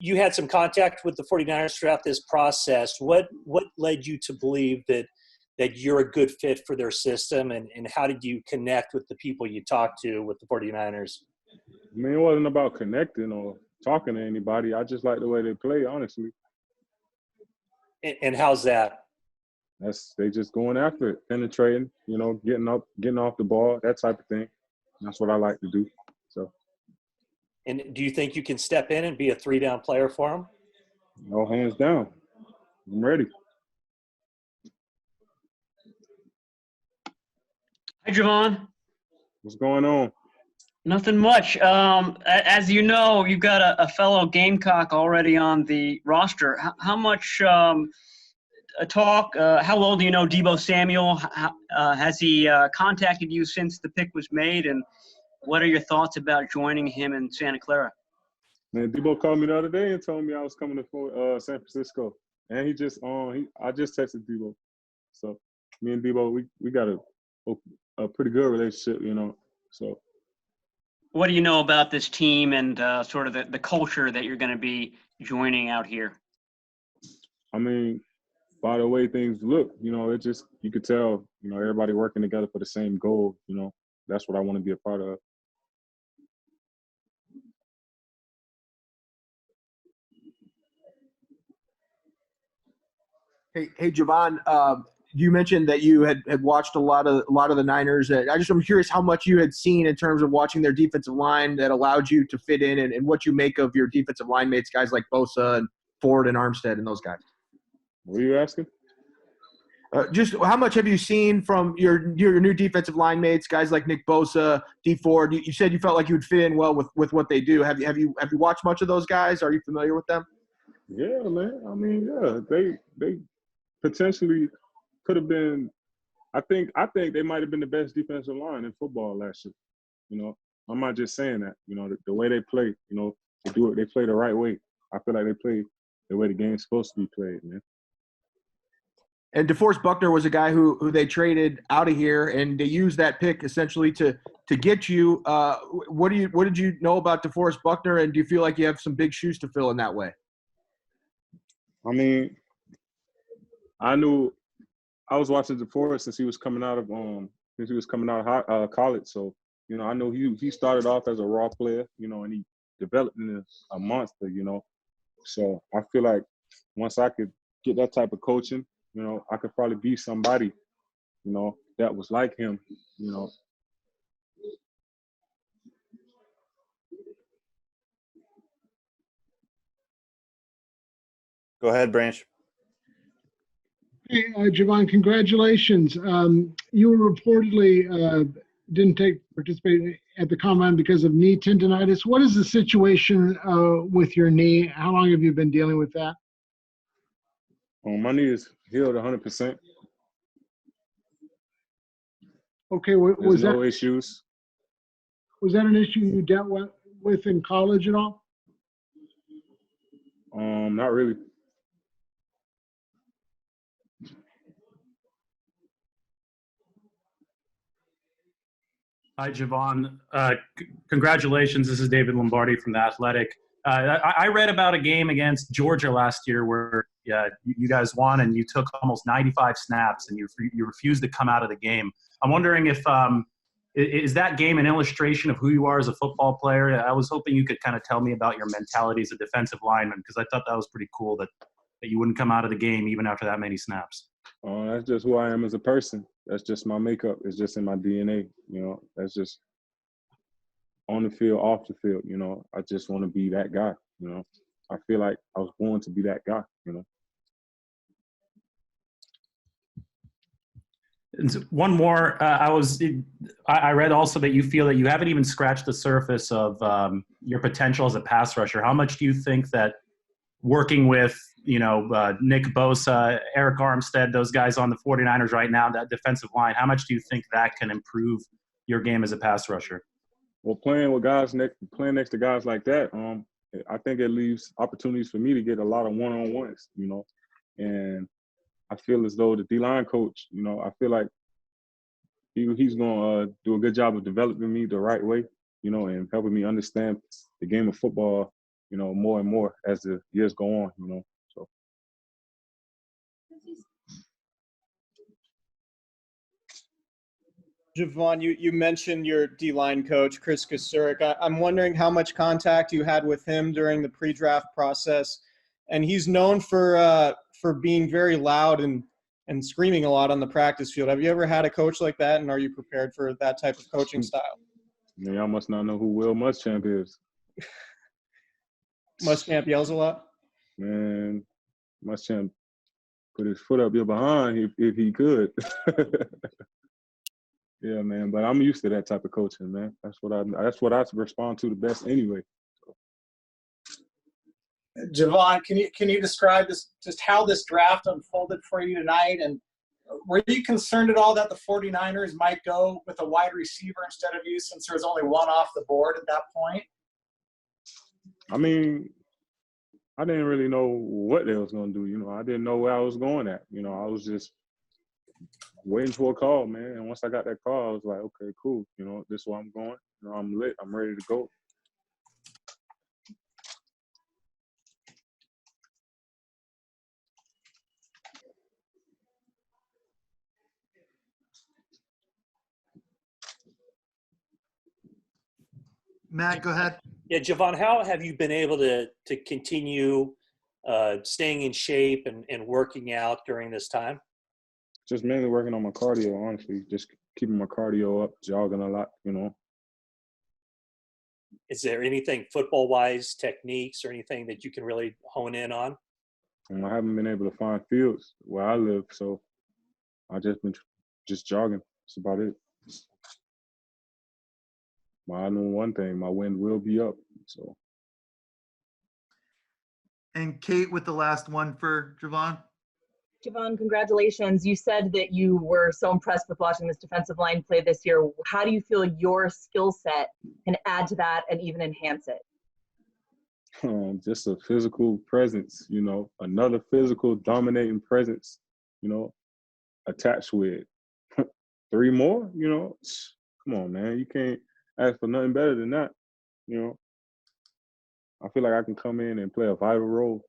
you had some contact with the 49ers throughout this process. What led you to believe that you're a good fit for their system, and how did you connect with the people you talked to with the 49ers? I mean, it wasn't about connecting or talking to anybody. I just like the way they play, honestly. And how's that? They just going after it, penetrating, getting up, getting off the ball, that type of thing. That's what I like to do. So. And do you think you can step in and be a 3-down player for them? No, hands down. I'm ready. Hi, Javon. What's going on? Nothing much. As you know, you've got a fellow Gamecock already on the roster. How much talk? How well do you know Deebo Samuel? Has he contacted you since the pick was made? And what are your thoughts about joining him in Santa Clara? Man, Deebo called me the other day and told me I was coming to San Francisco, and I just texted Deebo. So me and Deebo, we got a pretty good relationship, So. What do you know about this team and sort of the culture that you're going to be joining out here? I mean, by the way things look, it just, you could tell, everybody working together for the same goal, that's what I want to be a part of. Hey, Javon, you mentioned that you had watched a lot of the Niners. I'm curious how much you had seen in terms of watching their defensive line that allowed you to fit in, and what you make of your defensive line mates, guys like Bosa and Ford and Armstead and those guys. What are you asking? Just how much have you seen from your new defensive line mates, guys like Nick Bosa, D Ford? You said you felt like you would fit in well with what they do. Have you watched much of those guys? Are you familiar with them? Yeah, man. I mean, yeah, they potentially could have been. I think they might have been the best defensive line in football last year. I'm not just saying that. The way they play, they do it. They play the right way. I feel like they play the way the game's supposed to be played, man. And DeForest Buckner was a guy who they traded out of here, and they used that pick essentially to get you. What did you know about DeForest Buckner, and do you feel like you have some big shoes to fill in that way? I mean, I knew I was watching DeForest since he was coming out of college. So I know he started off as a raw player, and he developed into a monster, So I feel like once I could get that type of coaching, I could probably be somebody, that was like him, Go ahead, Branch. Hey, Javon, congratulations. You were reportedly didn't participate at the combine because of knee tendonitis. What is the situation with your knee? How long have you been dealing with that? My knee is healed 100%. Okay, was no issues. Was that an issue you dealt with in college at all? Not really. Hi, Javon. Congratulations. This is David Lombardi from The Athletic. I read about a game against Georgia last year where you guys won and you took almost 95 snaps and you refused to come out of the game. I'm wondering if is that game an illustration of who you are as a football player? I was hoping you could kind of tell me about your mentality as a defensive lineman, because I thought that was pretty cool that you wouldn't come out of the game even after that many snaps. That's just who I am as a person. That's just my makeup. It's just in my DNA. That's just on the field, off the field. I just want to be that guy. I feel like I was born to be that guy. And one more. I read also that you feel that you haven't even scratched the surface of your potential as a pass rusher. How much do you think that working with Nick Bosa, Eric Armstead, those guys on the 49ers right now, that defensive line, how much do you think that can improve your game as a pass rusher? Well, playing next to guys like that, I think it leaves opportunities for me to get a lot of one-on-ones, and I feel as though the D-line coach, I feel like he's going to do a good job of developing me the right way, and helping me understand the game of football more and more as the years go on, So. Javon, you mentioned your D-line coach, Chris Kasurik. I'm wondering how much contact you had with him during the pre-draft process. And he's known for being very loud and screaming a lot on the practice field. Have you ever had a coach like that, and are you prepared for that type of coaching style? Man, y'all must not know who Will Muschamp is. Muschamp yells a lot? Man, Muschamp put his foot up your behind if he could. Yeah, man, but I'm used to that type of coaching, man. That's what I respond to the best anyway. Javon, can you describe just how this draft unfolded for you tonight? And were you concerned at all that the 49ers might go with a wide receiver instead of you, since there was only one off the board at that point? I mean, I didn't really know what they was gonna do. I didn't know where I was going at. I was just waiting for a call, man. And once I got that call, I was like, okay, cool. This is where I'm going. I'm lit. I'm ready to go. Matt, go ahead. Yeah, Javon, how have you been able to continue staying in shape and working out during this time? Just mainly working on my cardio, honestly. Just keeping my cardio up, jogging a lot, Is there anything football-wise, techniques, or anything that you can really hone in on? And I haven't been able to find fields where I live, so I just been just jogging. That's about it. I know one thing, my wind will be up, so. And Kate with the last one for Javon. Javon, congratulations. You said that you were so impressed with watching this defensive line play this year. How do you feel your skill set can add to that and even enhance it? Just a physical presence, another physical dominating presence, attached with 3 more, come on, man. You can't ask for nothing better than that, I feel like I can come in and play a vital role